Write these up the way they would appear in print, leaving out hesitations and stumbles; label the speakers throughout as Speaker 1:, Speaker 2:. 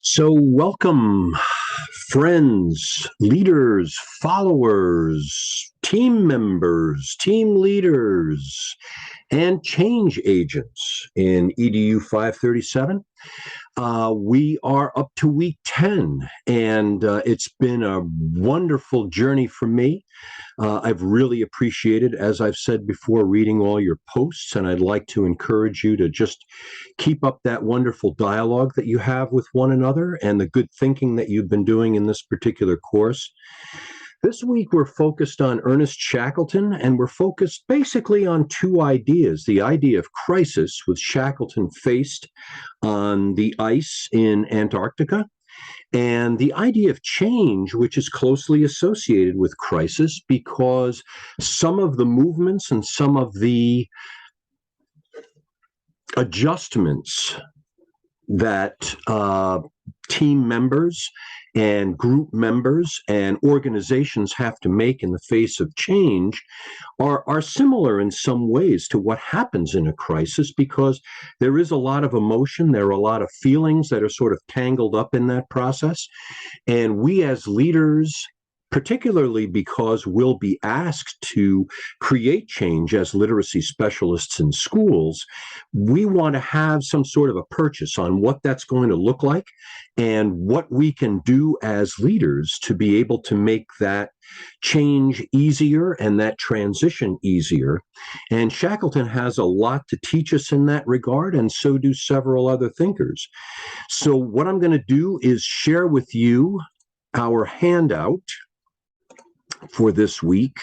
Speaker 1: So, welcome, friends, leaders, followers, team members, team leaders, and change agents in EDU 537. We are up to week 10, and it's been a wonderful journey for me. I've really appreciated, as I've said before, reading all your posts, and I'd like to encourage you to just keep up that wonderful dialogue that you have with one another and the good thinking that you've been doing in this particular course. This week, we're focused on Ernest Shackleton, and we're focused basically on two ideas. The idea of crisis, with Shackleton faced on the ice in Antarctica, and the idea of change, which is closely associated with crisis because some of the movements and some of the adjustments that team members and group members and organizations have to make in the face of change are similar in some ways to what happens in a crisis, because there is a lot of emotion, there are a lot of feelings that are sort of tangled up in that process. And we as leaders, particularly because we'll be asked to create change as literacy specialists in schools, we want to have some sort of a purchase on what that's going to look like and what we can do as leaders to be able to make that change easier and that transition easier. And Shackleton has a lot to teach us in that regard, and so do several other thinkers. So what I'm going to do is share with you our handout for this week.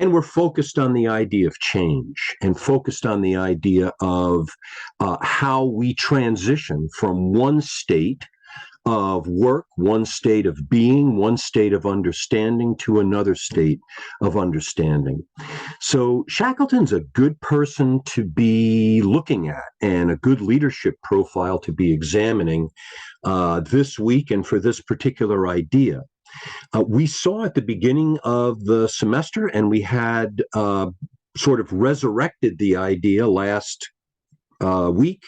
Speaker 1: And we're focused on the idea of change and focused on the idea of how we transition from one state of work, one state of being, one state of understanding to another state of understanding. So Shackleton's a good person to be looking at and a good leadership profile to be examining this week and for this particular idea. We saw at the beginning of the semester, and we had sort of resurrected the idea last week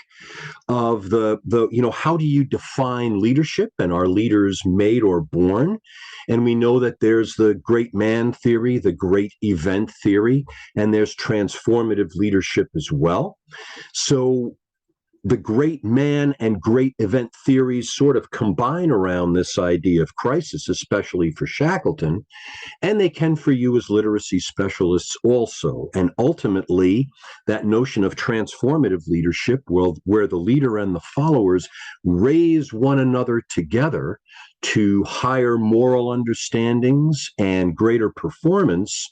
Speaker 1: of the how do you define leadership, and are leaders made or born? And we know that there's the great man theory, the great event theory, and there's transformative leadership as well. So the great man and great event theories sort of combine around this idea of crisis, especially for Shackleton, and they can for you as literacy specialists also. And ultimately, that notion of transformative leadership, where the leader and the followers raise one another together to higher moral understandings and greater performance,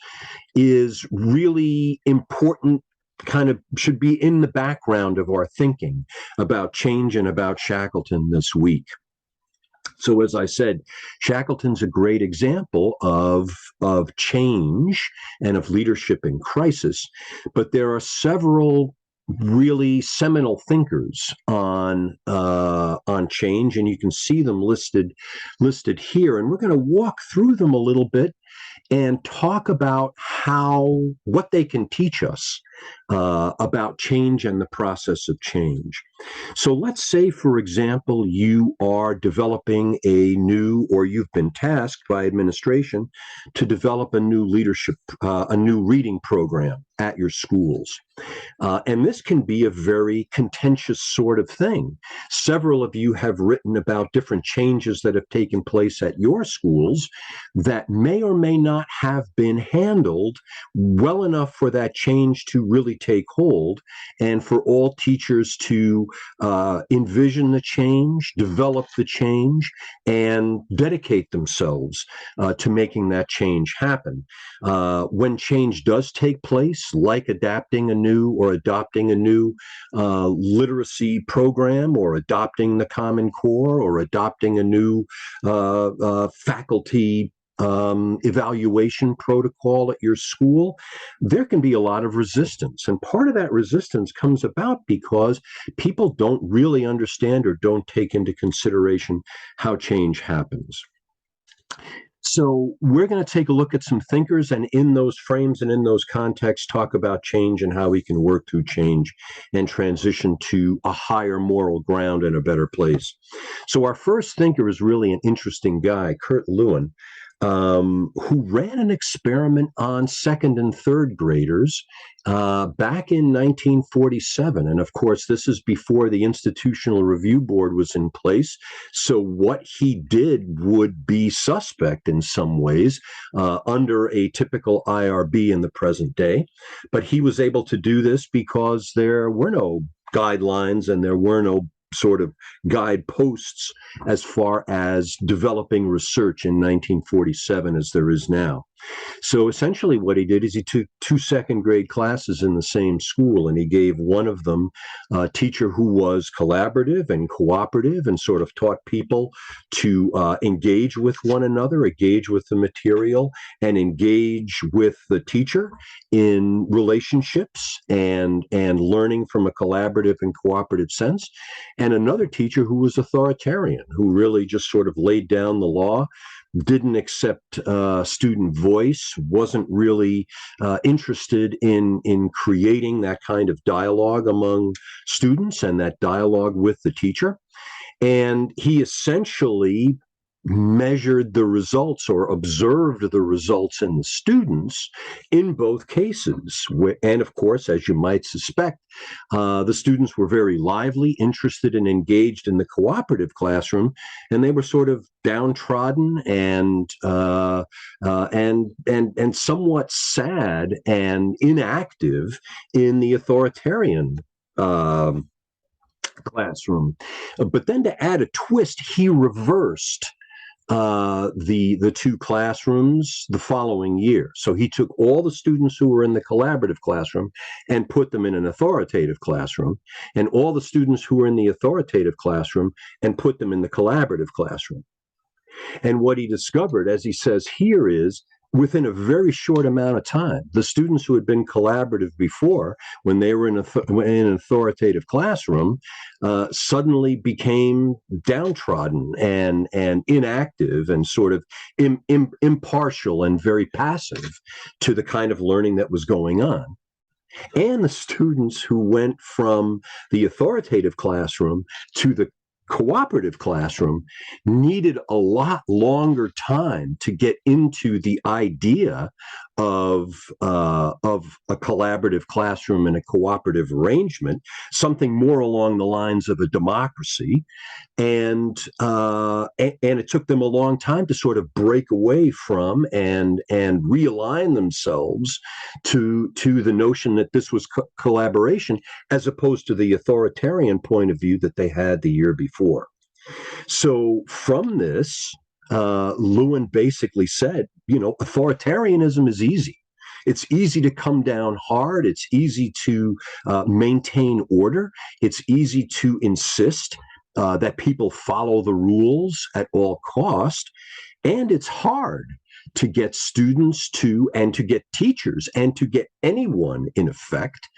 Speaker 1: is really important, kind of should be in the background of our thinking about change and about Shackleton this week. So as I said, Shackleton's a great example of change and of leadership in crisis, but there are several really seminal thinkers on change, and you can see them listed here, and we're going to walk through them a little bit and talk about what they can teach us about change and the process of change. So let's say, for example, you are developing or you've been tasked by administration to develop a new reading program at your schools. And this can be a very contentious sort of thing. Several of you have written about different changes that have taken place at your schools that may or may not have been handled well enough for that change to really take hold, and for all teachers to envision the change, develop the change, and dedicate themselves to making that change happen. When change does take place, like adopting a new literacy program, or adopting the Common Core, or adopting a new faculty evaluation protocol at your school, there can be a lot of resistance. And part of that resistance comes about because people don't really understand or don't take into consideration how change happens. So we're going to take a look at some thinkers, and in those frames and in those contexts, talk about change and how we can work through change and transition to a higher moral ground and a better place. So our first thinker is really an interesting guy, Kurt Lewin, who ran an experiment on second and third graders back in 1947. And of course, this is before the Institutional Review Board was in place. So what he did would be suspect in some ways under a typical IRB in the present day. But he was able to do this because there were no guidelines and there were no sort of guideposts as far as developing research in 1947 as there is now. So essentially what he did is he took 2 second grade classes in the same school, and he gave one of them a teacher who was collaborative and cooperative and sort of taught people to engage with one another, engage with the material, and engage with the teacher in relationships and learning from a collaborative and cooperative sense. And another teacher who was authoritarian, who really just sort of laid down the law, didn't accept student voice, wasn't really interested in creating that kind of dialogue among students and that dialogue with the teacher. And he essentially measured the results or observed the results in the students in both cases. And of course, as you might suspect, the students were very lively, interested, and engaged in the cooperative classroom, and they were sort of downtrodden and somewhat sad and inactive in the authoritarian classroom. But then to add a twist, he reversed the two classrooms the following year. So he took all the students who were in the collaborative classroom and put them in an authoritative classroom, and all the students who were in the authoritative classroom and put them in the collaborative classroom. And what he discovered, as he says here, is within a very short amount of time, the students who had been collaborative before, when they were in an authoritative classroom, suddenly became downtrodden and inactive and sort of impartial and very passive to the kind of learning that was going on. And the students who went from the authoritative classroom to the cooperative classroom needed a lot longer time to get into the idea of a collaborative classroom and a cooperative arrangement, something more along the lines of a democracy, and it took them a long time to sort of break away from and realign themselves to the notion that this was collaboration, as opposed to the authoritarian point of view that they had the year before. So from this, Lewin basically said, authoritarianism is easy. It's easy to come down hard. It's easy to maintain order. It's easy to insist that people follow the rules at all cost. And it's hard to get students and to get teachers and to get anyone, in effect,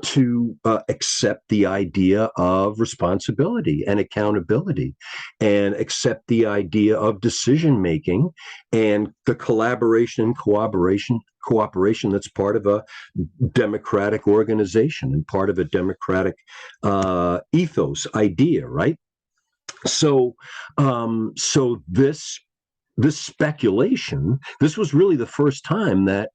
Speaker 1: to accept the idea of responsibility and accountability and accept the idea of decision making and the collaboration and cooperation that's part of a democratic organization and part of a democratic ethos idea, right? So this speculation, this was really the first time that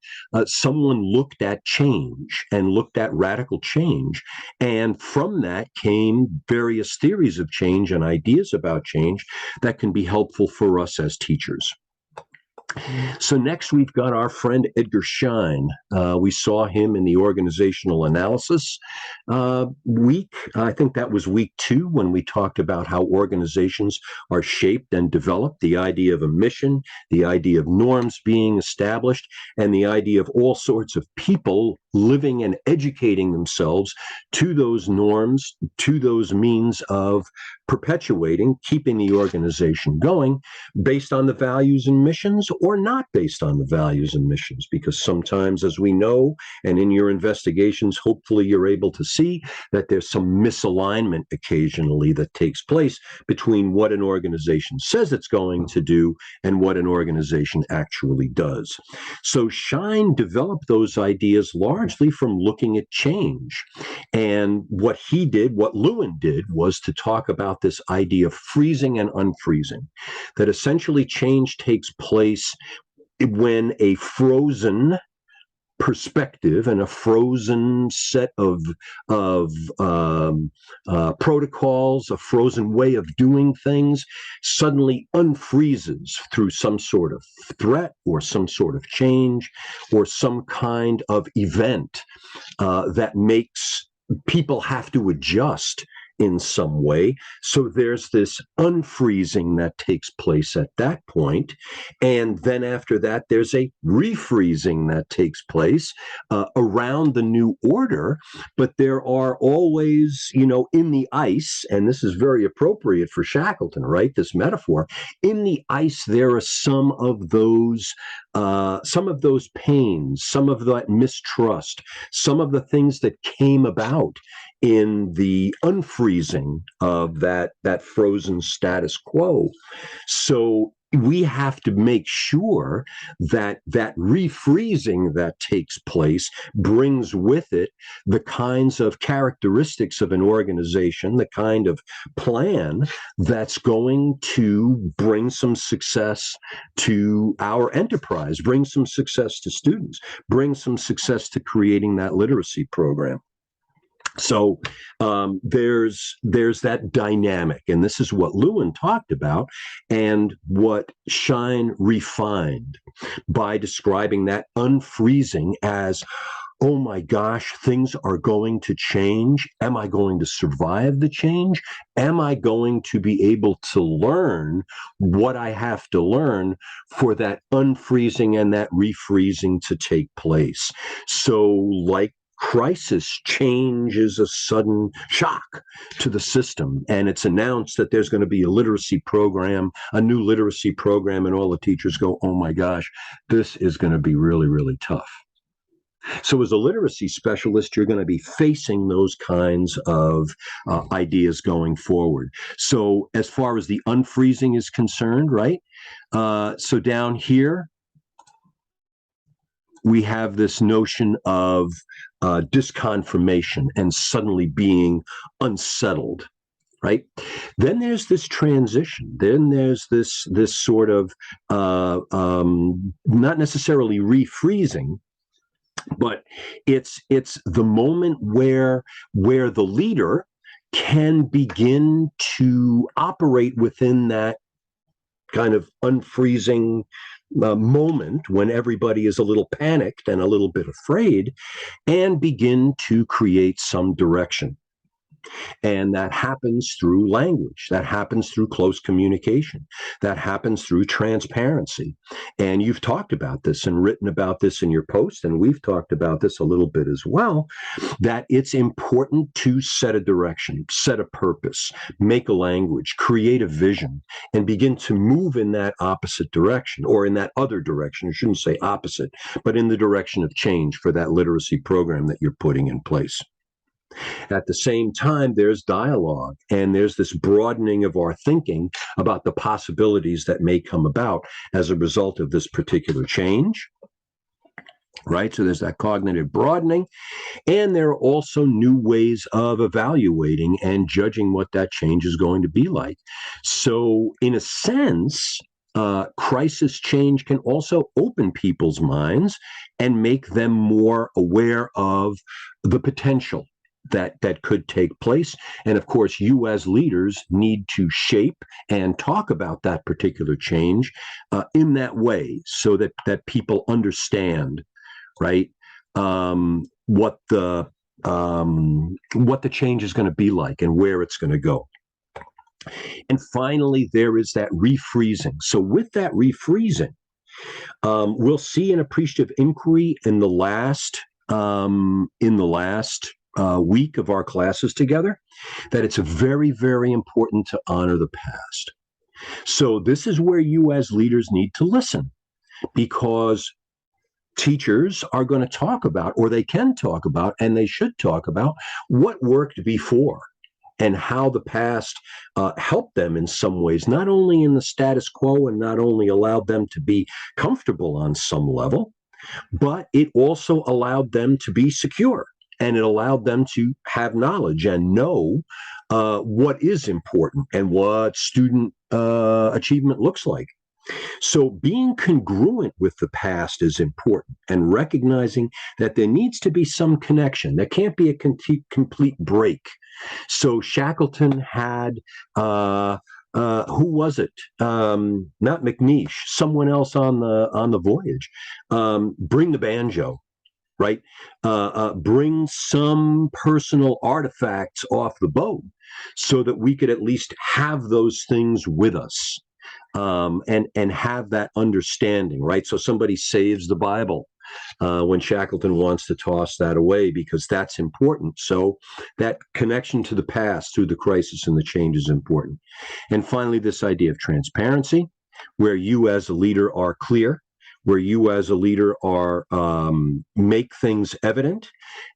Speaker 1: someone looked at change and looked at radical change. And from that came various theories of change and ideas about change that can be helpful for us as teachers. So next we've got our friend Edgar Schein. We saw him in the organizational analysis week. I think that was week 2 when we talked about how organizations are shaped and developed, the idea of a mission, the idea of norms being established, and the idea of all sorts of people living and educating themselves to those norms, to those means of perpetuating, keeping the organization going based on the values and missions or not based on the values and missions, because sometimes, as we know, and in your investigations, hopefully you're able to see that there's some misalignment occasionally that takes place between what an organization says it's going to do and what an organization actually does. So Shine developed those ideas largely from looking at change. And what he did, what Lewin did, was to talk about this idea of freezing and unfreezing, that essentially change takes place when a frozen perspective and a frozen set of protocols, a frozen way of doing things, suddenly unfreezes through some sort of threat or some sort of change or some kind of event that makes people have to adjust in some way. So there's this unfreezing that takes place at that point. And then after that, there's a refreezing that takes place around the new order. But there are always, in the ice, and this is very appropriate for Shackleton, right? This metaphor, in the ice, there are some of those pains, some of that mistrust, some of the things that came about in the unfreezing of that frozen status quo. So we have to make sure that refreezing that takes place brings with it the kinds of characteristics of an organization, the kind of plan that's going to bring some success to our enterprise, bring some success to students, bring some success to creating that literacy program. So there's that dynamic, and this is what Lewin talked about and what Shine refined by describing that unfreezing as, oh my gosh, things are going to change. Am I going to survive the change? Am I going to be able to learn what I have to learn for that unfreezing and that refreezing to take place? So like crisis, change is a sudden shock to the system, and it's announced that there's going to be a literacy program, a new literacy program, and all the teachers go, oh my gosh, this is going to be really, really tough. So as a literacy specialist, you're going to be facing those kinds of ideas going forward. So as far as the unfreezing is concerned, right? So down here, we have this notion of disconfirmation and suddenly being unsettled, right? Then there's this transition. Then there's this sort of not necessarily refreezing, but it's the moment where the leader can begin to operate within that kind of unfreezing moment when everybody is a little panicked and a little bit afraid, and begin to create some direction. And that happens through language. That happens through close communication. That happens through transparency. And you've talked about this and written about this in your post, and we've talked about this a little bit as well, that it's important to set a direction, set a purpose, make a language, create a vision, and begin to move in that opposite direction, or in that other direction. I shouldn't say opposite, but in the direction of change for that literacy program that you're putting in place. At the same time, there's dialogue, and there's this broadening of our thinking about the possibilities that may come about as a result of this particular change, right? So there's that cognitive broadening, and there are also new ways of evaluating and judging what that change is going to be like. So in a sense, crisis change can also open people's minds and make them more aware of the potential that could take place. And of course, you as leaders need to shape and talk about that particular change in that way, so that people understand, right, what the change is going to be like and where it's going to go. And finally, there is that refreezing. So with that refreezing, we'll see an appreciative inquiry in the last week of our classes together, that it's very, very important to honor the past. So this is where you as leaders need to listen. because teachers are going to talk about, or they can talk about, and they should talk about what worked before and how the past helped them in some ways, not only in the status quo and not only allowed them to be comfortable on some level, but it also allowed them to be secure, and it allowed them to have knowledge and know what is important and what student achievement looks like. So being congruent with the past is important, and recognizing that there needs to be some connection. There can't be a complete break. So Shackleton had who was it? Not McNeish, someone else on the voyage. Bring the banjo, right? Bring some personal artifacts off the boat so that we could at least have those things with us. And have that understanding, right? So somebody saves the Bible when Shackleton wants to toss that away, because that's important. So that connection to the past through the crisis and the change is important. And finally, this idea of transparency, where you as a leader are clear, where you as a leader are make things evident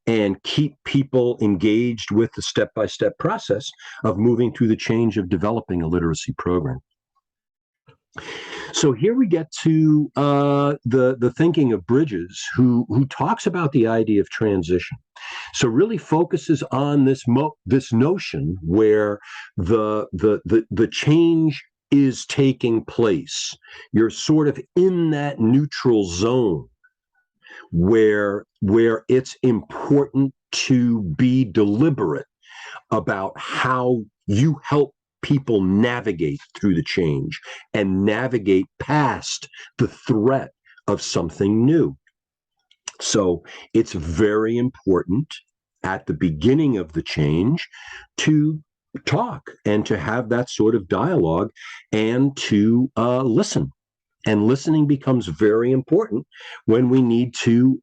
Speaker 1: and keep people engaged with the step-by-step process of moving through the change of developing a literacy program. So here we get to the thinking of Bridges, who talks about the idea of transition. So really focuses on this notion where the change is taking place. You're sort of in that neutral zone where it's important to be deliberate about how you help people navigate through the change and navigate past the threat of something new. So it's very important at the beginning of the change to talk and to have that sort of dialogue and to listen. And listening becomes very important when we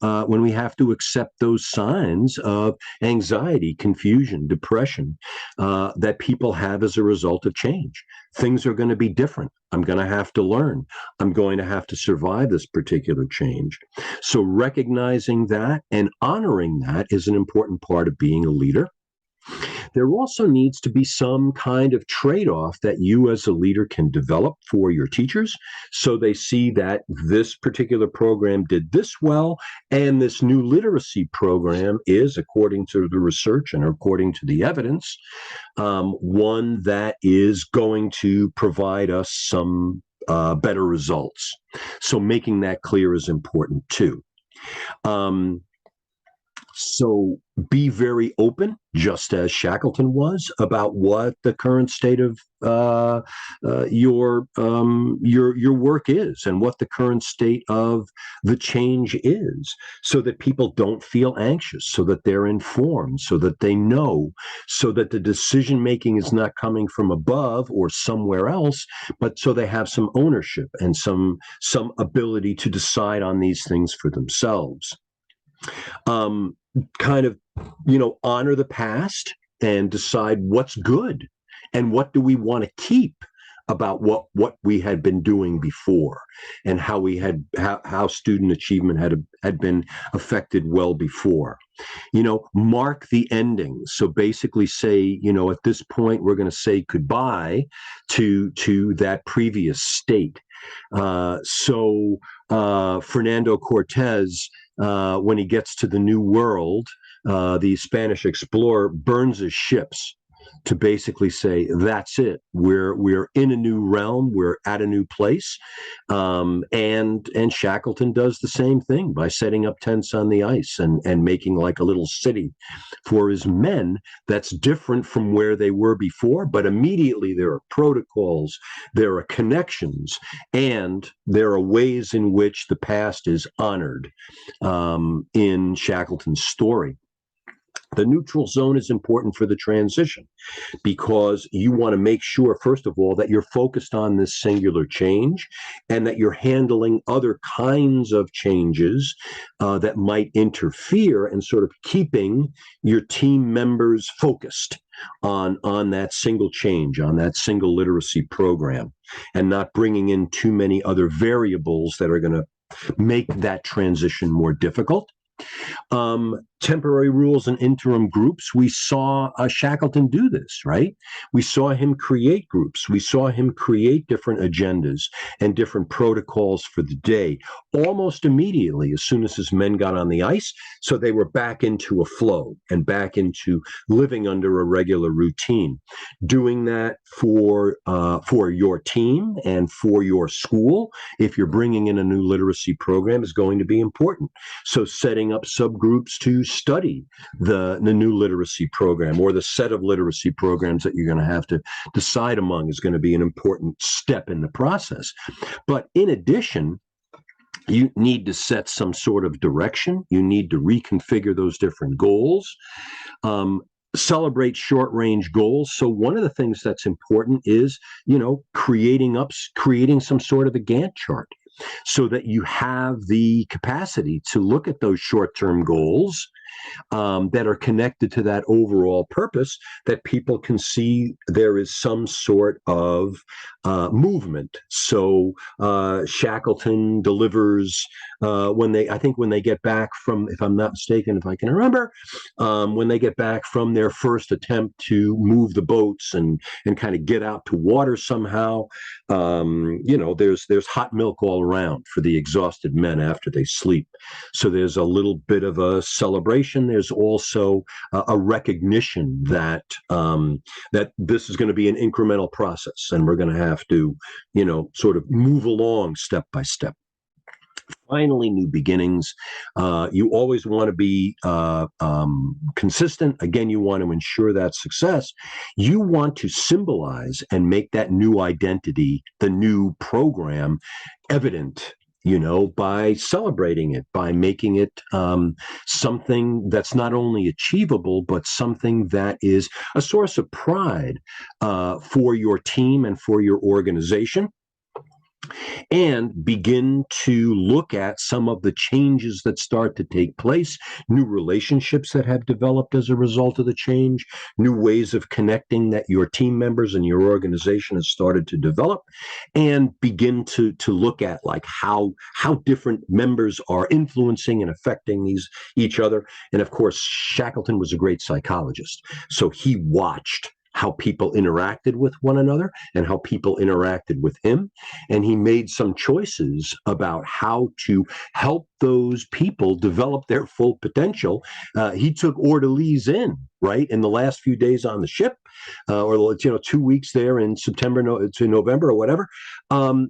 Speaker 1: when we have to accept those signs of anxiety, confusion, depression that people have as a result of change. Things are going to be different. I'm going to have to learn. I'm going to have to survive this particular change. So recognizing that and honoring that is an important part of being a leader. There also needs to be some kind of trade-off that you as a leader can develop for your teachers, so they see that this particular program did this well, and this new literacy program is, according to the research and according to the evidence, one that is going to provide us some better results. So making that clear is important too. So be very open, just as Shackleton was, about what the current state of your work is and what the current state of the change is, so that people don't feel anxious, so that they're informed, so that they know, so that the decision making is not coming from above or somewhere else, but so they have some ownership and some ability to decide on these things for themselves. Kind of, honor the past and decide what's good and what do we want to keep about what we had been doing before, and how student achievement had been affected well before. Mark the ending. So basically say, at this point, we're going to say goodbye to that previous state. Fernando Cortez, when he gets to the New World, the Spanish explorer burns his ships to basically say, that's it. We're in a new realm. We're at a new place. And Shackleton does the same thing by setting up tents on the ice and making like a little city for his men that's different from where they were before. But immediately there are protocols, there are connections, and there are ways in which the past is honored in Shackleton's story. The neutral zone is important for the transition because you want to make sure, first of all, that you're focused on this singular change and that you're handling other kinds of changes that might interfere, and sort of keeping your team members focused on that single change, on that single literacy program, and not bringing in too many other variables that are going to make that transition more difficult. Temporary rules and interim groups. We saw Shackleton do this, right? We saw him create groups. We saw him create different agendas and different protocols for the day almost immediately as soon as his men got on the ice. So they were back into a flow and back into living under a regular routine. Doing that for your team and for your school, if you're bringing in a new literacy program, is going to be important. So setting up subgroups to study the new literacy program or the set of literacy programs that you're going to have to decide among is going to be an important step in the process. But in addition, you need to set some sort of direction. You need to reconfigure those different goals. Celebrate short-range goals. So one of the things that's important is, creating some sort of a Gantt chart, so that you have the capacity to look at those short-term goals that are connected to that overall purpose, that people can see there is some sort of movement. So Shackleton delivers when they get back from, if I'm not mistaken, if I can remember, when they get back from their first attempt to move the boats and kind of get out to water somehow, there's hot milk all around for the exhausted men after they sleep. So there's a little bit of a celebration. There's also a recognition that that this is going to be an incremental process, and we're going to have to, sort of move along step by step. Finally, new beginnings. You always want to be consistent. Again, you want to ensure that success. You want to symbolize and make that new identity, the new program, evident, by celebrating it, by making it something that's not only achievable, but something that is a source of pride for your team and for your organization. And begin to look at some of the changes that start to take place, new relationships that have developed as a result of the change, new ways of connecting that your team members and your organization has started to develop, and begin to look at like how different members are influencing and affecting each other. And of course, Shackleton was a great psychologist, so he watched how people interacted with one another and how people interacted with him. And he made some choices about how to help those people develop their full potential. He took orderlies in, right, in the last few days on the ship, or 2 weeks there in September to November or whatever.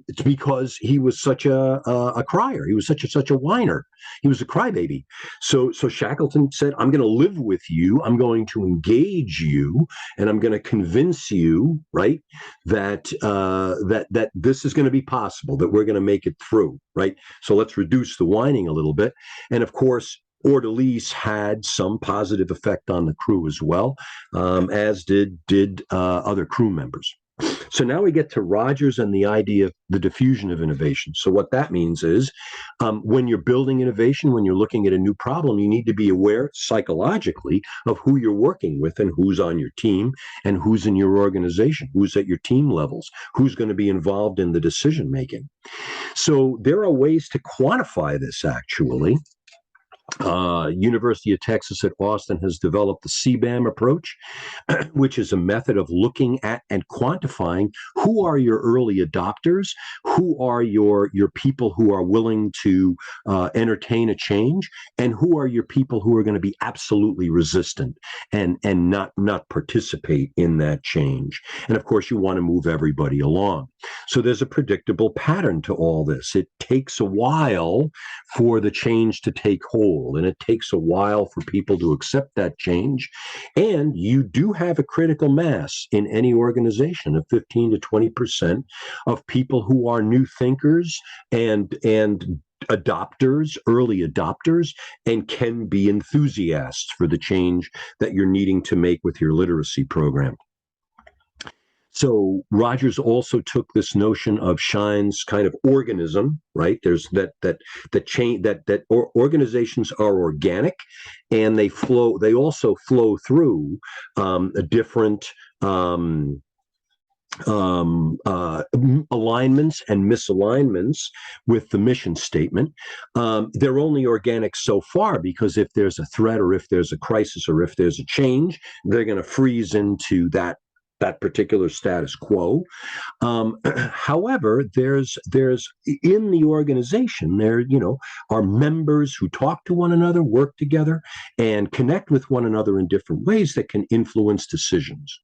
Speaker 1: It's because he was such a crier. He was such a whiner. He was a crybaby. So Shackleton said, "I'm going to live with you. I'm going to engage you, and I'm going to convince you, right, that that this is going to be possible. That we're going to make it through, right? So let's reduce the whining a little bit." And of course, orderlies had some positive effect on the crew as well, as did other crew members. So now we get to Rogers and the idea of the diffusion of innovation. So what that means is when you're building innovation, when you're looking at a new problem, you need to be aware psychologically of who you're working with and who's on your team and who's in your organization, who's at your team levels, who's going to be involved in the decision making. So there are ways to quantify this, actually. University of Texas at Austin has developed the CBAM approach, which is a method of looking at and quantifying who are your early adopters, who are your people who are willing to entertain a change, and who are your people who are going to be absolutely resistant and not participate in that change. And of course, you want to move everybody along. So there's a predictable pattern to all this. It takes a while for the change to take hold, and it takes a while for people to accept that change. And you do have a critical mass in any organization of 15 to 20% of people who are new thinkers and adopters, early adopters, and can be enthusiasts for the change that you're needing to make with your literacy program. So Rogers also took this notion of Shine's kind of organism, right? There's that organizations are organic, and they also flow through a different alignments and misalignments with the mission statement. They're only organic so far, because if there's a threat, or if there's a crisis, or if there's a change, they're going to freeze into that particular status quo. However, there's in the organization, there are members who talk to one another, work together, and connect with one another in different ways that can influence decisions.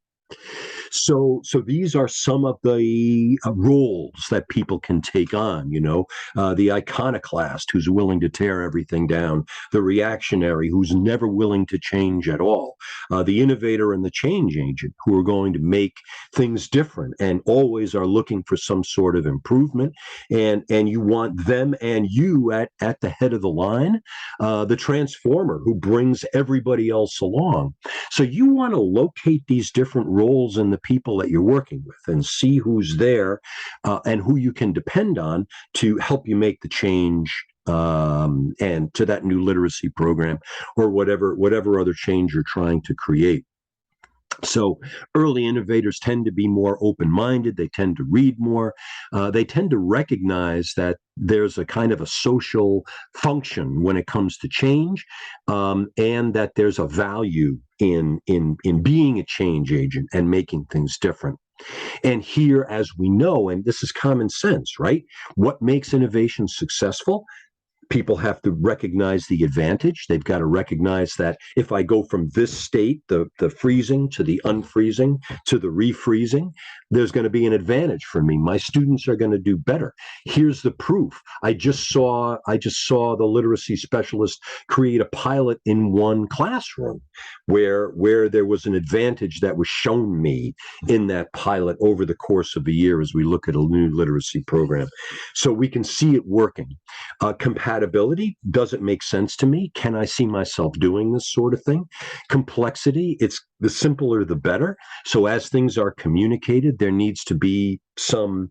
Speaker 1: So these are some of the roles that people can take on. The iconoclast who's willing to tear everything down, the reactionary who's never willing to change at all, the innovator and the change agent who are going to make things different and always are looking for some sort of improvement. And you want them and you at the head of the line, the transformer who brings everybody else along. So you want to locate these different roles in the people that you're working with and see who's there, and who you can depend on to help you make the change, and to that new literacy program, or whatever other change you're trying to create. So early innovators tend to be more open-minded. They tend to read more. They tend to recognize that there's a kind of a social function when it comes to change, and that there's a value in being a change agent and making things different. And here, as we know, and this is common sense, right? What makes innovation successful? People have to recognize the advantage. They've got to recognize that if I go from this state, the freezing, to the unfreezing, to the refreezing, there's going to be an advantage for me. My students are going to do better. Here's the proof. I just saw the literacy specialist create a pilot in one classroom where there was an advantage that was shown me in that pilot over the course of a year as we look at a new literacy program. So we can see it working. Compatibility doesn't make sense to me. Can I see myself doing this sort of thing? Complexity, it's the simpler the better. So as things are communicated, there needs to be some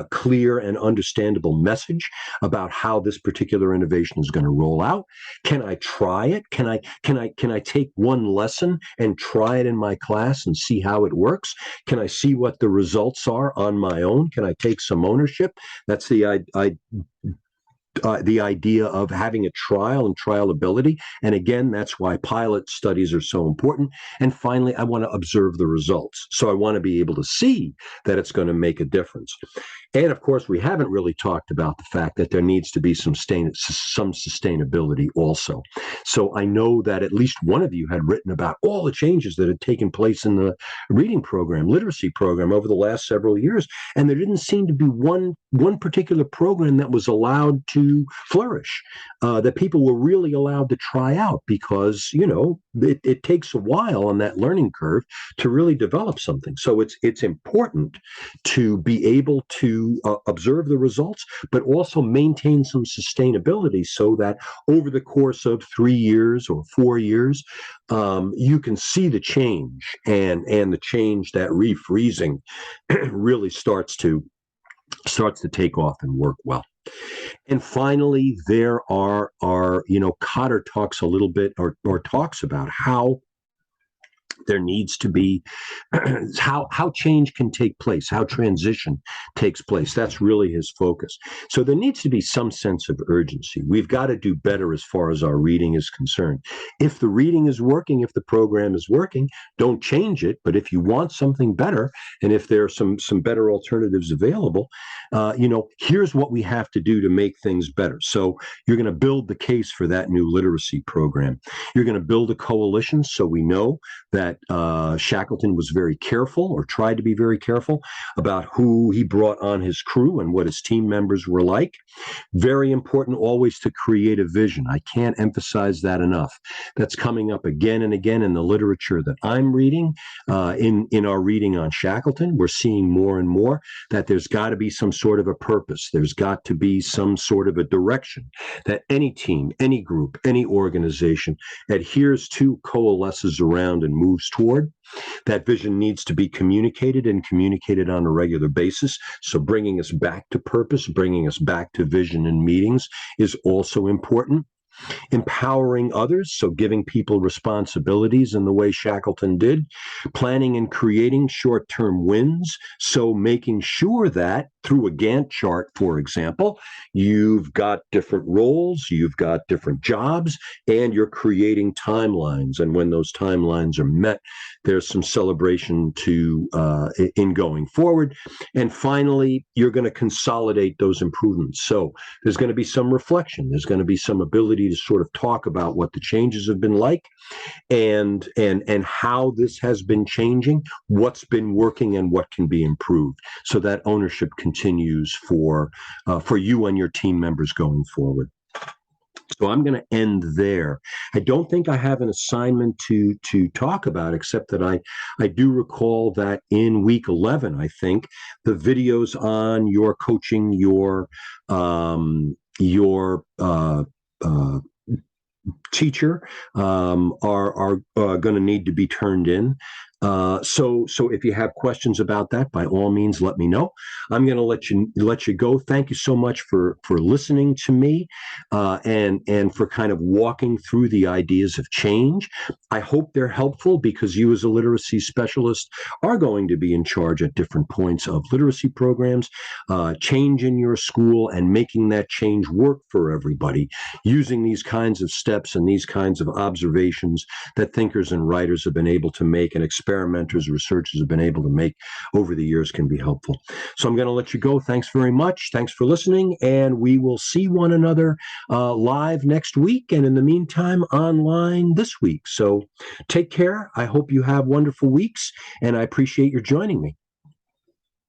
Speaker 1: clear and understandable message about how this particular innovation is going to roll out. Can I try it? Can I take one lesson and try it in my class and see how it works? Can I see what the results are on my own? Can I take some ownership? That's the idea of having a trial and trialability. And again, that's why pilot studies are so important. And finally, I want to observe the results. So I want to be able to see that it's going to make a difference. And of course, we haven't really talked about the fact that there needs to be some sustainability also. So I know that at least one of you had written about all the changes that had taken place in the reading program, literacy program over the last several years. And there didn't seem to be one particular program that was allowed to flourish, that people were really allowed to try out, because, it takes a while on that learning curve to really develop something. So it's important to be able to observe the results, but also maintain some sustainability, so that over the course of 3 years or 4 years, you can see the change, and the change, that refreezing, really starts to take off and work well. And finally, there are Cotter talks a little bit, or talks about how there needs to be how change can take place, how transition takes place. That's really his focus. So there needs to be some sense of urgency. We've got to do better as far as our reading is concerned. If the reading is working, if the program is working, don't change it. But if you want something better, and if there are some better alternatives available, here's what we have to do to make things better. So you're going to build the case for that new literacy program. You're going to build a coalition, so we know that Shackleton was very careful, or tried to be very careful, about who he brought on his crew and what his team members were like. Very important always to create a vision. I can't emphasize that enough. That's coming up again and again in the literature that I'm reading. In our reading on Shackleton, we're seeing more and more that there's got to be some sort of a purpose. There's got to be some sort of a direction that any team, any group, any organization adheres to, coalesces around, and moves toward. That vision needs to be communicated, and communicated on a regular basis. So bringing us back to purpose, bringing us back to vision in meetings is also important. empowering others, so giving people responsibilities in the way Shackleton did, planning and creating short-term wins, so making sure that through a Gantt chart, for example, you've got different roles, you've got different jobs, and you're creating timelines. And when those timelines are met, there's some celebration in going forward. And finally, you're going to consolidate those improvements. So there's going to be some reflection. There's going to be some ability to sort of talk about what the changes have been like, and how this has been changing, what's been working, and what can be improved, so that ownership continues for you and your team members going forward. So I'm going to end there. I don't think I have an assignment to talk about, except that I do recall that in week 11, I think, the videos on your coaching, your teacher are going to need to be turned in. So if you have questions about that, by all means, let me know. I'm going to let you go. Thank you so much for listening to me, and for kind of walking through the ideas of change. I hope they're helpful, because you as a literacy specialist are going to be in charge at different points of literacy programs, change in your school, and making that change work for everybody, using these kinds of steps and these kinds of observations that thinkers and writers have been able to make, and experimenters, researchers have been able to make over the years, can be helpful. So I'm going to let you go. Thanks very much. Thanks for listening, and we will see one another live next week, and in the meantime, online this week. So take care. I hope you have wonderful weeks, and I appreciate your joining me.